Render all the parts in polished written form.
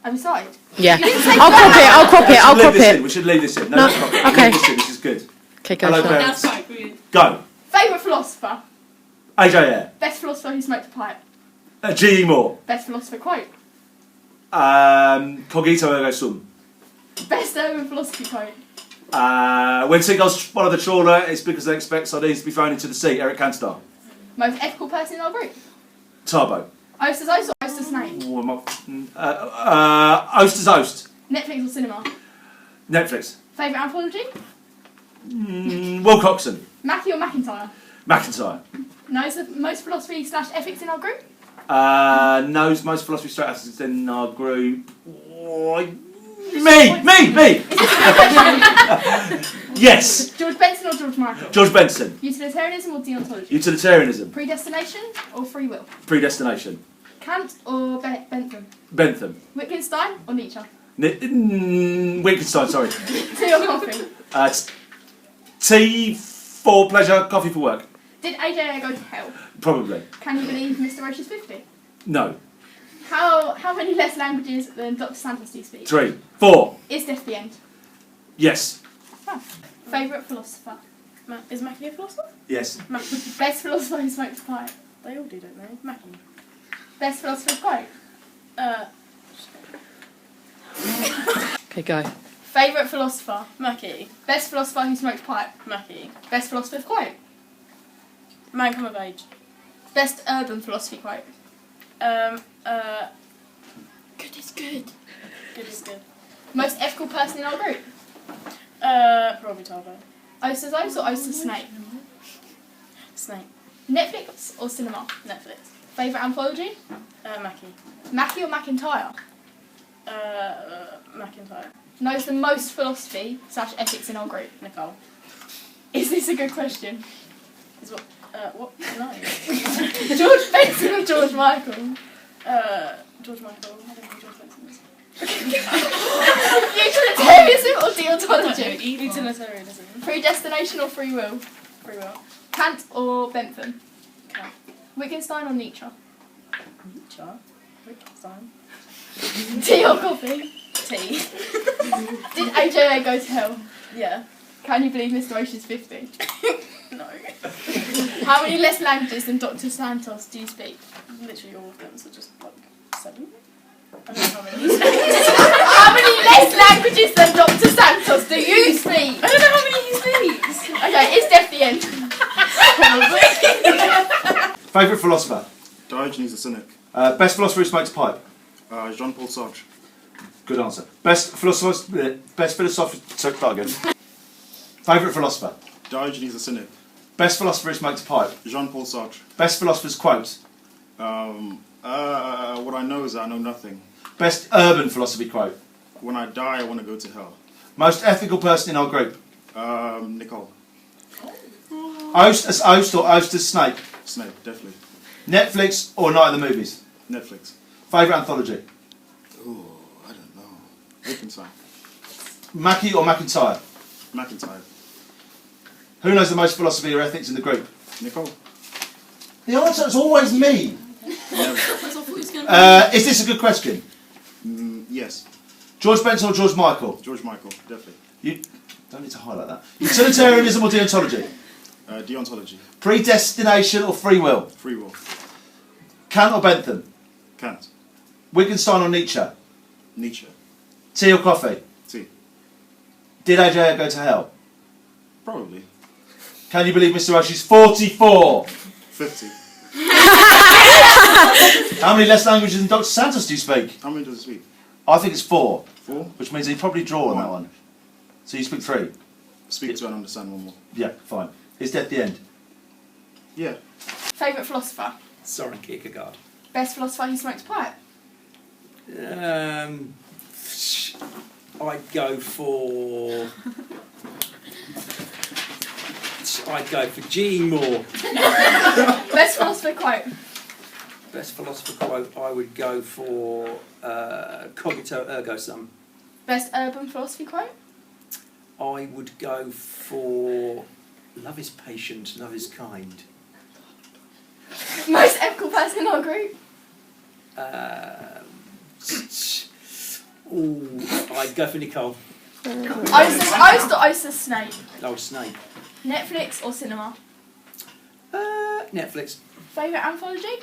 Have you started? Yeah. You didn't say I'll crop it. We should leave this in. No, No, let's crop it. okay. Leave this in. This is good. Okay, go. Hello, Sean. parents. That's quite good. Go. Favourite philosopher? AJ Ayer. Best philosopher who smoked a pipe? G.E. Moore. Best philosopher quote? Cogito ergo sum. Best urban philosophy quote? When seagulls follow the trawler, it's because they expect sardines to be thrown into the sea. Eric Cantona. Most ethical person in our group? Tarbo. Oster's Oast or Oster's Snake? Oster's Oast. Netflix or cinema? Netflix. Favourite anthology? Will Coxon. Mackie or McIntyre? McIntyre. Knows the most philosophy / ethics in our group? Knows most philosophy strategies in our group. Me! Yes. George Benson or George Michael? George Benson. Utilitarianism or deontology? Utilitarianism. Predestination or free will? Predestination. Kant or Bentham? Bentham. Wittgenstein or Nietzsche? Wittgenstein, sorry. Tea or coffee? Tea for pleasure, coffee for work. Did AJ go to hell? Probably. Can you believe Mr. Roche is 50? No. How many less languages than Dr. Santos do you speak? 3. 4. Is death the end? Yes. Favourite philosopher? Is Mackie a philosopher? Yes. Best philosopher who smokes a pipe? They all do, don't they? Mackie. Best philosopher quote? Okay, go. Favourite philosopher? Mackie. Best philosopher who smokes pipe? Mackie. Best philosopher quote? Man come of age. Best urban philosophy quote? Good is good. Good is good. Most ethical person in our group? Probably Tarbo. Oster's Oast or Oster's Snake? Snake. Netflix or cinema? Netflix. Favourite anthology? Mackie. Mackie or McIntyre? McIntyre. Knows the most philosophy / ethics in our group? Nicole. Is this a good question? Is what? What? No. George Benson or George Michael? George Michael. I don't know who George Benson is. Utilitarianism or deontology? Utilitarianism. Predestination or free will? Free will. Kant or Bentham? Kant. Wittgenstein or Nietzsche? Nietzsche. Wittgenstein. Tea or coffee? Tea. Did AJA go to hell? Yeah. Can you believe Mr. Roche is 50? No. How many less languages than Dr. Santos do you speak? Literally all of them, so just like 7. I don't know how many. How many less languages than Dr. Santos do you speak? I don't know how many he speaks. Okay, is death the end? Favourite philosopher? Diogenes the Cynic. Best philosopher who smokes a pipe? Jean-Paul Sartre. Good answer. Best philosopher. Start again. Favourite philosopher? Diogenes the Cynic. Best philosopher who smokes a pipe? Jean-Paul Sartre. Best philosopher's quote? What I know is that I know nothing. Best urban philosophy quote? When I die, I want to go to hell. Most ethical person in our group? Nicole. Oast as Oast or Oast as Snake? Snake, definitely. Netflix or Night of the Movies? Netflix. Favourite anthology? Ooh, I don't know. Wittgenstein. Mackie or McIntyre? McIntyre. Who knows the most philosophy or ethics in the group? Nicole. The answer is always me. Never. Is this a good question? Yes. George Benson or George Michael? George Michael, definitely. You don't need to highlight that. Utilitarianism or deontology? Deontology. Predestination or free will? Free will. Kant or Bentham? Kant. Wittgenstein or Nietzsche? Nietzsche. Tea or coffee? Tea. Did AJ go to hell? Probably. Can you believe Mr. Roche is 44? 50. How many less languages than Dr. Santos do you speak? How many does it speak? I think it's 4. 4? Which means he'd probably draw on that one. So you speak 3? Speak to and understand one more. Yeah, fine. Is death the end? Yeah. Favourite philosopher? Soren Kierkegaard. Best philosopher who smokes pipe? I'd go for G.E. Moore. Best philosopher quote? Best philosopher quote, I would go for Cogito ergo sum. Best urban philosophy quote? I would go for love is patient, love is kind. Most ethical person in our group? Ooh, I'd go for Nicole. Oast or oyster snake? Oh, Snake. Netflix or cinema? Netflix. Favourite anthology?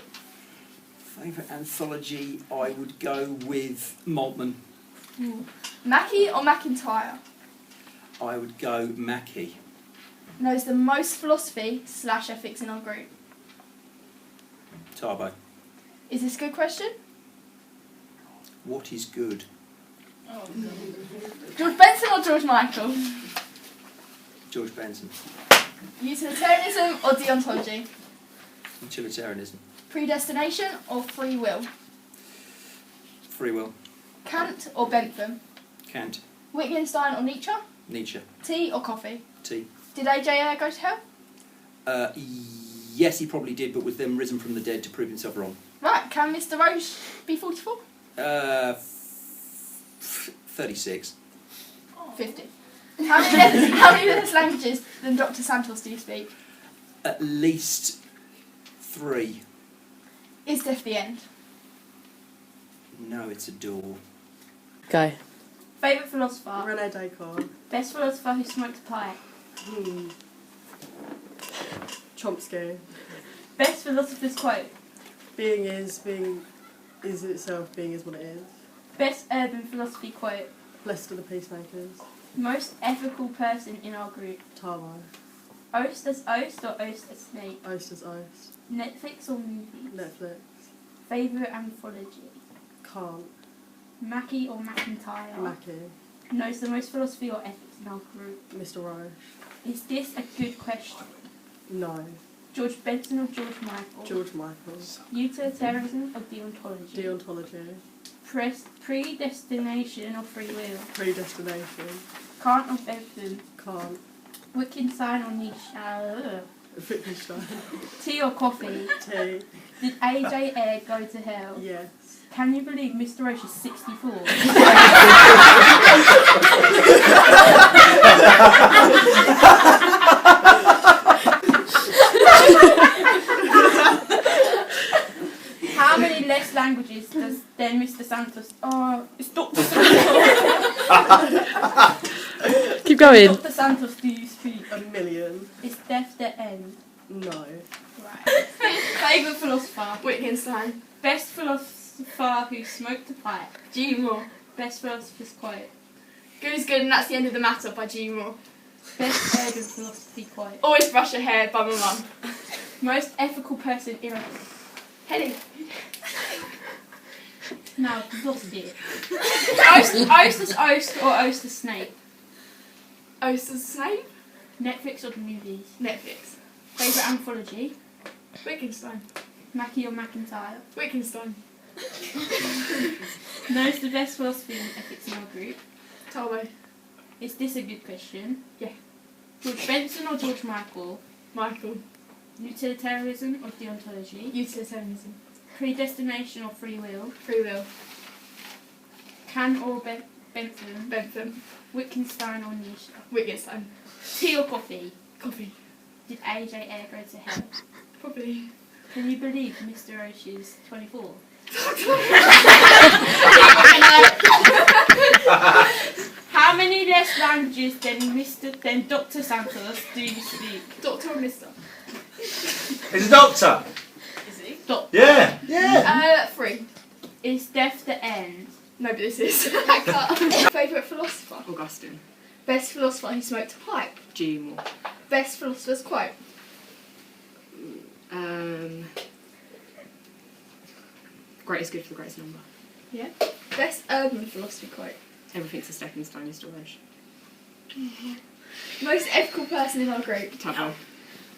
Favourite anthology, I would go with Maltman. Mackie or McIntyre? I would go Mackie. Knows the most philosophy / ethics in our group. Tarbo. Is this a good question? What is good? George Benson or George Michael? George Benson. Utilitarianism or deontology? Utilitarianism. Predestination or free will? Free will. Kant or Bentham? Kant. Wittgenstein or Nietzsche? Nietzsche. Tea or coffee? Tea. Did AJ Ayer go to hell? Yes, he probably did, but was then risen from the dead to prove himself wrong. Right, can Mr. Roche be 44? 36. 50. How many less languages than Dr. Santos do you speak? At least 3. Is death the end? No, it's a door. Go. Favourite philosopher? René Descartes. Best philosopher who smoked a pipe? Chomsky. Best philosopher's quote? Being is itself, being is what it is. Best urban philosophy quote? Blessed are the peacemakers. Most ethical person in our group? Tarmo. Oast as oast or oast as snake? Oast is oast. Netflix or movies? Netflix. Favourite anthology? Can't. Mackie or McIntyre? Mackie. Knows the most philosophy or ethics in our group? Mr. Roche. Is this a good question? No. George Benson or George Michael? George Michael. Utilitarianism or deontology? Deontology. Predestination or free will? Predestination. Kant or Bentham? Can't. Wittgenstein or Nietzsche? Wittgenstein. Tea or coffee? Tea. Did AJ Ayer go to hell? Yes. Can you believe Mr. Roche is 64? How many less languages does then Mr. Santos? Oh, it's Dr. Santos. Keep going. Dr. Santos, do you speak? 1,000,000. Is death the end? No. Right. Favourite philosopher? Wittgenstein. Best philosopher who smoked a pipe? G. Moore. Best philosopher's quote? Good is good and that's the end of the matter by G. Moore. Best urban philosophy quote? Always brush your hair by my mum. Most ethical person in a... Henny. Now, I've lost it. Oast as oast or oast as snake? Oster's Snape. Netflix or movies? Netflix. Favourite anthology? Wittgenstein. Mackie or McIntyre? Wittgenstein. Knows the best philosophy and ethics in our group? Tarbo. Is this a good question? Yeah. George Benson or George Michael? Michael. Utilitarianism or deontology? Utilitarianism. Predestination or free will? Free will. Can or Bentham? Bentham. Wittgenstein or Nietzsche? Wittgenstein. Tea or coffee? Coffee. Did AJ Ayer go to hell? Probably. Can you believe Mr. Roche is 24? How many less languages than Dr. Santos do you speak? Doctor or Mister? He's a doctor. Is he? Doctor. Yeah. Yeah. 3. Is death the end? No, but this is. Favourite philosopher? Augustine. Best philosopher who smoked a pipe? G. Moore. Best philosopher's quote? Great is good for the greatest number. Yeah. Best urban philosophy quote? Everything's a stepping stone is storage. Most ethical person in our group? Tabo.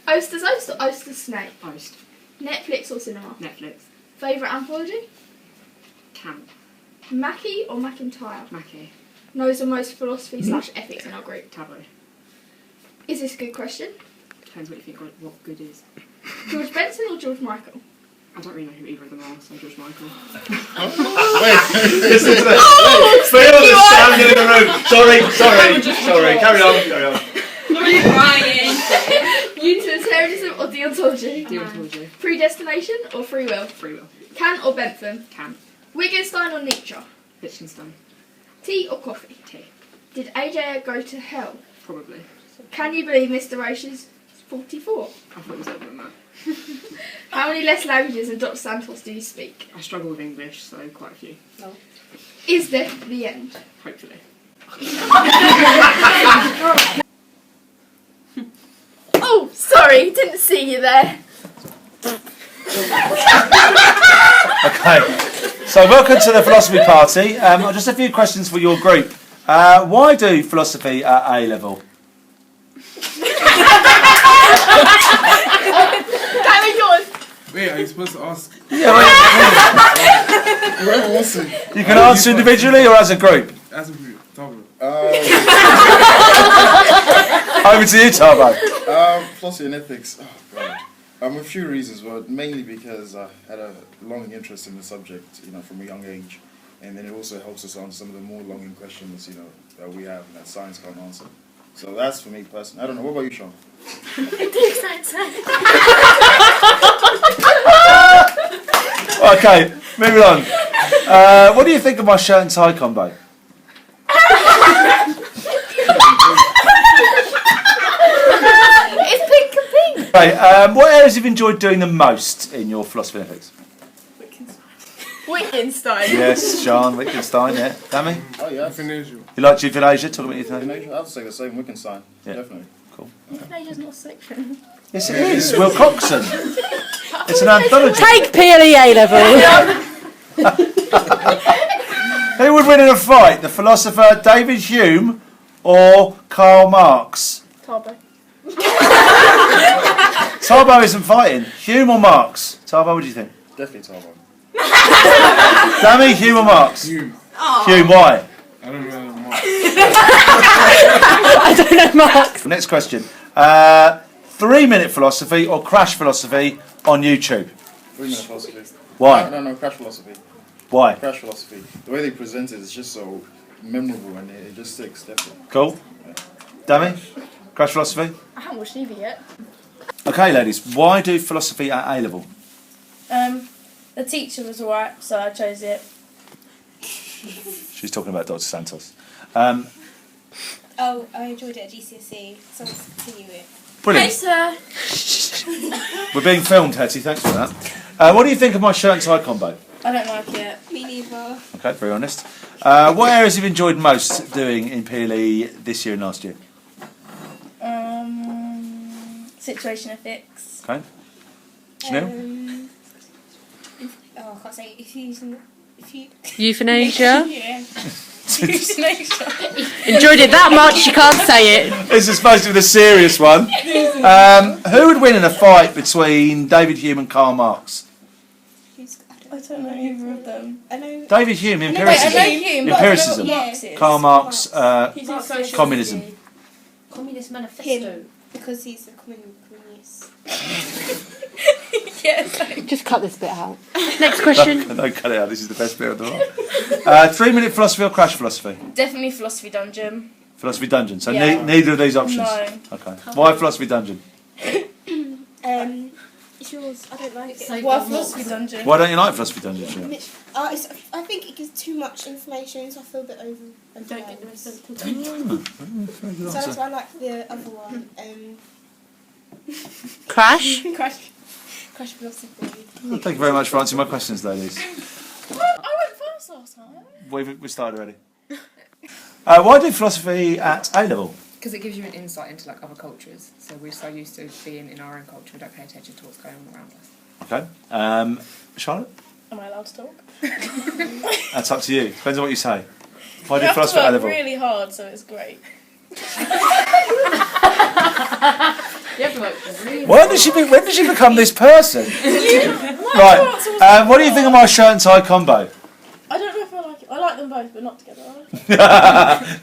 Oster's oast or Oster's snake? Post. Netflix or cinema? Netflix. Favourite anthology? Camp. Mackie or McIntyre? Mackie. Knows the most philosophy / ethics in our group? Tabo. Is this a good question? Depends what you think what good is. George Benson or George Michael? I don't really know who either of them are, so George Michael. Listen to this. Feel the sound in the room. Sorry. Carry on. Utilitarianism or deontology? Deontology. Predestination or free will? Free will. Kant or Bentham? Camp. Wittgenstein or Nietzsche? Wittgenstein. Tea or coffee? Tea. Did AJ go to hell? Probably. Can you believe Mr. Roche is 44? I thought it was older than that. How many less languages than Dr. Santos do you speak? I struggle with English, so quite a few. Is there the end? Hopefully. Oh, sorry, didn't see you there. Okay, so welcome to the philosophy party. Just a few questions for your group. Why do philosophy at A level? Wait, are you supposed to ask? Yeah, Whoever wants to. you can answer individually or as a group. As a group, Tabo. Over to you, Tarbo. Philosophy and ethics. Oh god. A few reasons, but mainly because I had a long interest in the subject, from a young age, and then it also helps us answer some of the more longing questions, that we have and that science can't answer. So that's for me personally. I don't know. What about you, Sean? Okay, moving on. What do you think of my shirt and tie combo? It's pink and pink. Right, what areas have you enjoyed doing the most in your philosophy and ethics? Wittgenstein. Yes, Sean, Wittgenstein, yeah. Dammy? Oh yeah. Euthanasia. You like euthanasia? Talk about euthanasia. Euthanasia? I'd say the same. Wittgenstein. Yeah. Definitely. Cool. Euthanasia's not a section. Yes, it is. Will Coxon. It's an anthology. Take PLE A level. Who would win in a fight? The philosopher David Hume or Karl Marx? Tarbo. Tarbo isn't fighting. Hume or Marx? Tarbo, what do you think? Definitely Tarbo. Dammy, Hume or Marx? Hume. Hume, why? I don't know what. I don't know, Mark. Next question. 3-minute philosophy or crash philosophy on YouTube? 3-minute philosophy. Why? No, crash philosophy. Why? Crash philosophy. The way they present it is just so memorable and it just sticks, definitely. Cool. Dammy? Crash philosophy? I haven't watched either yet. Okay, ladies. Why do philosophy at A level? The teacher was alright, so I chose it. She's talking about Dr. Santos. Oh, I enjoyed it at GCSE, so let's continue it. Brilliant. sir. We're being filmed, Hetty. Thanks for that. What do you think of my shirt and tie combo? I don't like it. Me neither. Okay, very honest. What areas have you enjoyed most doing in PLE this year and last year? Situation ethics. Okay. Janelle? I can't say if you. Euthanasia. Yeah. Enjoyed it that much, you can't say it. This is supposed to be the serious one. Who would win in a fight between David Hume and Karl Marx? I don't know either of them. I know. David Hume, I know empiricism. Hume, but I don't know Empiricism. what Marx is. Karl Marx, Marx. communism. Communist Manifesto. Because he's a communist. Yes. Just cut this bit out. Next question. No, cut it out. This is the best bit of the whole. 3-minute philosophy or crash philosophy? Definitely philosophy dungeon. Philosophy dungeon. So Yeah. neither of these options. No. Okay. Why philosophy dungeon? It's yours. I don't like it. Why philosophy dungeon? Why don't you like philosophy dungeon? Sheila? I think it gives too much information, so I feel a bit overwhelmed. Don't get the rest of the Very good So that's answer. why I like the other one. Crash. Crash philosophy. Well, thank you very much for answering my questions, ladies. I went first last time. We started already. Why do philosophy at A level? Because it gives you an insight into like other cultures. So we're so used to being in our own culture, we don't pay attention to what's going on around us. Okay. Charlotte? Am I allowed to talk? That's up to you. Depends on what you say. Why do You have to philosophy at A work level? really hard, so it's great. When did she become this person? Right. What do you think of my shirt and tie combo? I don't know if I like it. I like them both, but not together.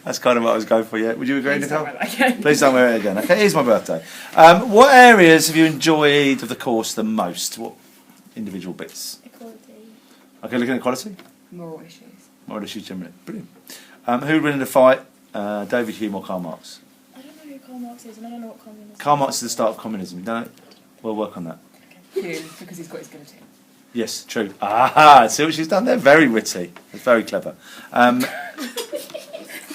That's kind of what I was going for, yeah. Would you agree, Nicole? Please don't wear it again. Okay, here's my birthday. What areas have you enjoyed of the course the most? What individual bits? Equality. Okay, looking at quality? Moral issues. Moral issues generally. Brilliant. Who would win in the fight? David Hume or Karl Marx? I don't know who Karl Marx is, and I don't know what communism is. Karl Marx is the start of communism. You don't know? We'll work on that. Hume, because he's got his guillotine. Yes, true. Ah, see what she's done there? Very witty. It's very clever.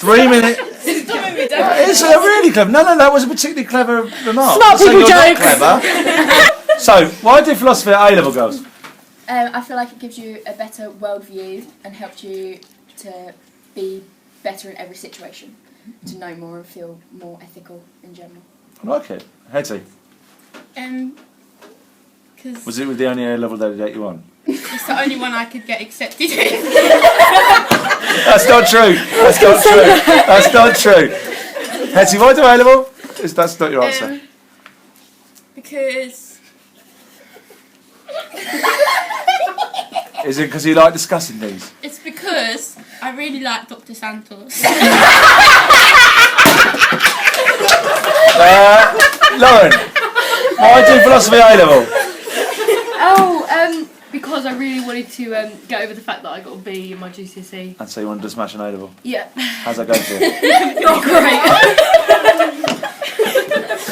3 minutes. It's really clever. No, that was a particularly clever remark. Smart So people you're not jokes. clever. So, why do philosophy at A-level, girls? I feel like it gives you a better worldview and helps you to be better in every situation, to know more and feel more ethical in general. I like it. Hetty, Because was it with the only A-level that you on? it's the only one I could get accepted in. That's not true. That's not true. That's not true. Hetty, why do A-level? That's not your answer. Because Is it because you like discussing things? it's because I really like Dr. Santos. Lauren, why do philosophy at A-level? Because I really wanted to get over the fact that I got a B in my GCSE. And so you wanted to smash an A-level? Yeah. How's that going for you? Not great.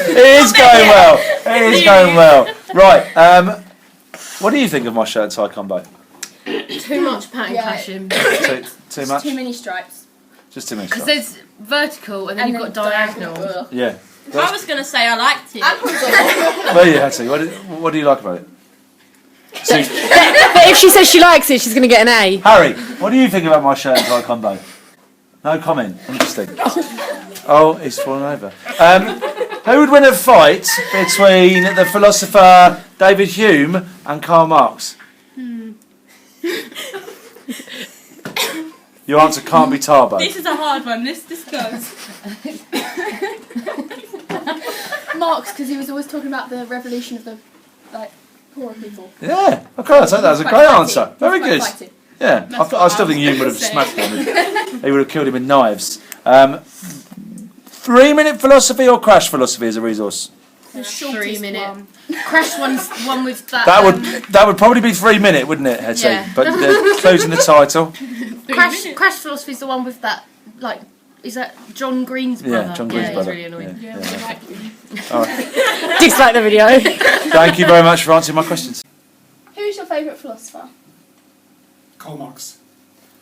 It is going well. It is going well. Right. What do you think of my shirt and tie combo? Too much pattern clashing. Too much? Too many stripes. Just too many Because stripes. there's vertical and then you've got diagonal. Ugh. Yeah. I was going to say I liked it. Where are you, Hetty? What do you like about it? So, But if she says she likes it, she's going to get an A. Harry, what do you think about my shirt and tie combo? No comment. Interesting. Oh, he's fallen over. Who would win a fight between the philosopher David Hume and Karl Marx? Your answer can't be Tarbo. This is a hard one. This goes. Marx, because he was always talking about the revolution of the poorer people. Yeah, okay, I'll take that as a great answer. Very good. Yeah, I still think Hume would have smashed him. He would have killed him with knives. 3-minute philosophy or crash philosophy as a resource? The shortest 3 minute. one. Crash one's one with that. That would probably be 3 minute, wouldn't it, Hetty? Yeah. But closing the title. Crash philosophy's the one with that, like, is that John Green's brother? Yeah, John Green's brother. He's really annoying. Yeah. All right. Dislike the video. Thank you very much for answering my questions. Who's your favourite philosopher? Karl Marx.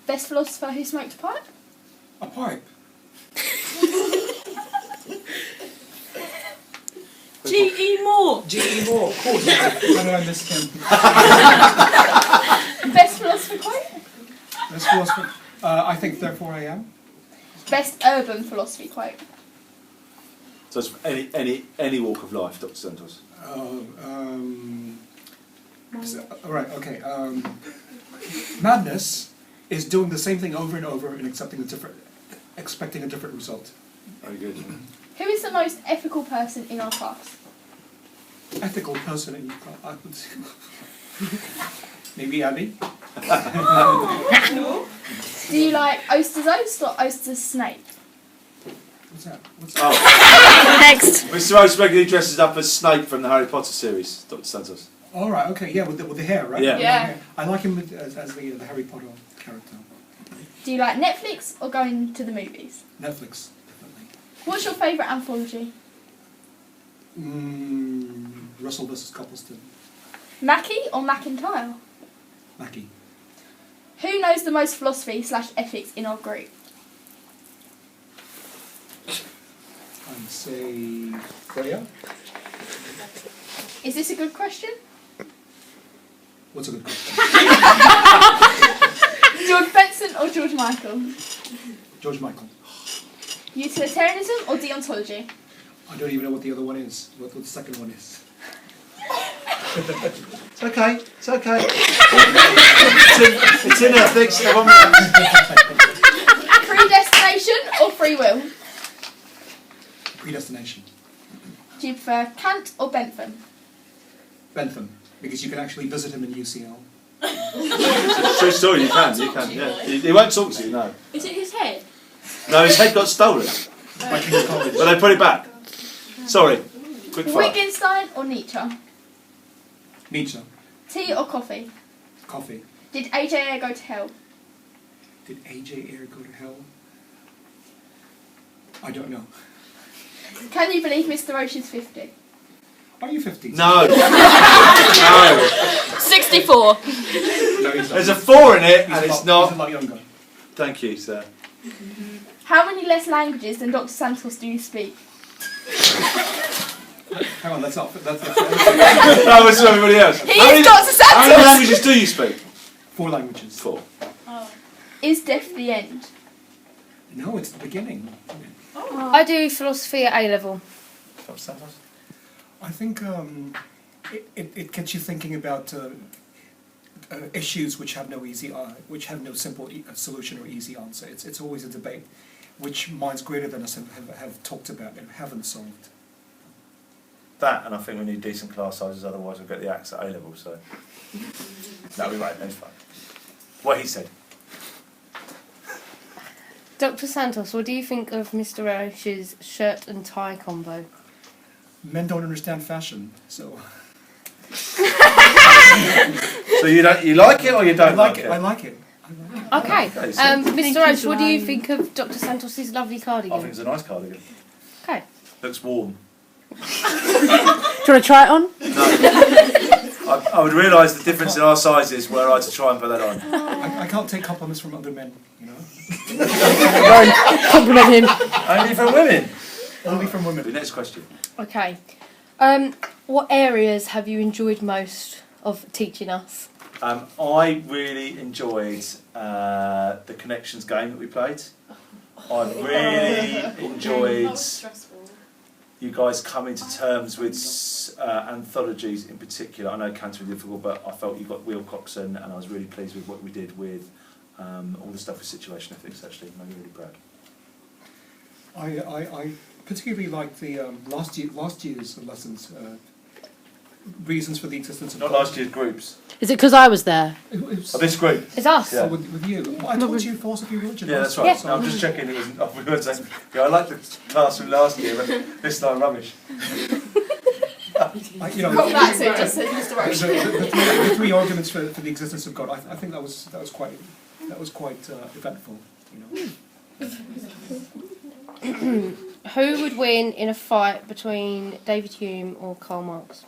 Best philosopher who smoked a pipe? A pipe. G.E. Moore. G.E. Moore, of course. How do I miss him? Best philosopher quote? Best philosopher. I think, therefore I am. Best urban philosophy quote? So it's any walk of life, Dr. Santos. Right, okay. Madness is doing the same thing over and over and expecting a different result. Very good. Who is the most ethical person in our class? Ethical person in your class. I would say. Maybe Abby. Do you like Oster's Oast or Oster's Snake? What's that? Next. Mr. Oates regularly dresses up as Snape from the Harry Potter series, Dr. Santos. All right, okay, yeah, with the hair, right? Yeah. I like him as the Harry Potter character. Do you like Netflix or going to the movies? Netflix, definitely. What's your favourite anthology? Russell versus Copleston. Mackie or McIntyre? Mackie. Who knows the most philosophy/ethics in our group? I'd say Freya. Is this a good question? What's a good question? George Benson or George Michael? George Michael. Utilitarianism or deontology? I don't even know what the other one is. What the second one is. It's okay. It's okay. It's in ethics. Predestination or free will? Predestination. Do you prefer Kant or Bentham? Bentham, because you can actually visit him in UCL. True story, you can, yeah. He won't talk to you, no. Is it his head? No, his head got stolen. By King's College. But they put it back. Sorry. Quick fire. Wittgenstein or Nietzsche? Nietzsche. Tea or coffee? Coffee. Did AJ Ayer go to hell? Did AJ Ayer go to hell? I don't know. Can you believe Mr. Roche is 50? Are you 50? No. No. 64. No, he's not. There's a 4 in it, and He's it's a not. lot younger. Thank you, sir. How many less languages than Dr. Santos do you speak? Hang on, that's not. That was everybody else. He is Dr. Santos! How many languages do you speak? 4 languages. 4. Is death the end? No, it's the beginning. I do philosophy at A level. Dr. Santos? I think it gets you thinking about issues which have no simple solution or easy answer. It's always a debate, which minds greater than us have talked about and haven't solved. That, and I think we need decent class sizes, otherwise we'll get the acts at A level, so. No, we won't, that's fine. What he said. Dr. Santos, what do you think of Mr. Roche's shirt and tie combo? Men don't understand fashion, so. So you like it or you don't like it? I like it. Okay. Okay, so- Mr. Roche, what do you think of Dr. Santos's lovely cardigan? I think it's a nice cardigan. Okay. Looks warm. Do you want to try it on? I would realise the difference in our sizes were I to try and put that on. I can't take compliments from other men, you know. Compliment him. Only from women. Only from women. The next question. Okay. What areas have you enjoyed most of teaching us? I really enjoyed the connections game that we played. I really enjoyed you guys coming to terms with anthologies in particular. I know Canter was difficult, but I felt you got Wilcox and I was really pleased with what we did with all the stuff with situation ethics. Actually, I'm really proud. I particularly liked the last year's lessons. Reasons for the existence of Not God. last year's groups. Is it because I was there? This group. It's us. Yeah. With you. Well, I taught you philosophy of religion. Yeah, that's right. Yeah. No, I'm just checking it wasn't. We weren't saying. Yeah, I liked the class from last year, but this time rubbish. You know, Got that, so it just says Mr. Roche. the 3 arguments for the existence of God. I think that was quite eventful. You know. Who would win in a fight between David Hume or Karl Marx?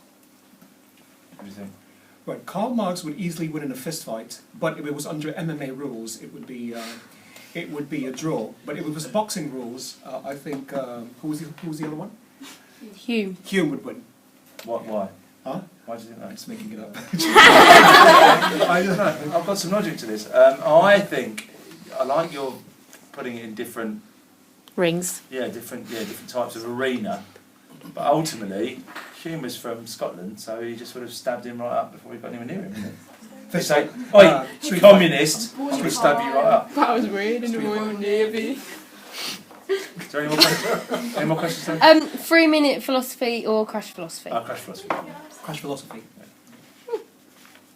What do you think? Right, Karl Marx would easily win in a fist fight, but if it was under MMA rules, it would be a draw. But if it was boxing rules, I think who was the other one? Hume. Hume would win. What? Why? Huh? Why do you think that? I'm just making it up. I don't know. I've got some logic to this. I think I like your putting it in different Rings. different types of arena. But ultimately, Hume was from Scotland, so he just would have stabbed him right up before we got anywhere near him. Didn't he? They say, "Oi, communist!" Would stab you right up. That was weird in the Royal Navy. Is there any more questions? Any more questions? 3-minute philosophy or crash philosophy? Crash philosophy. Crash philosophy.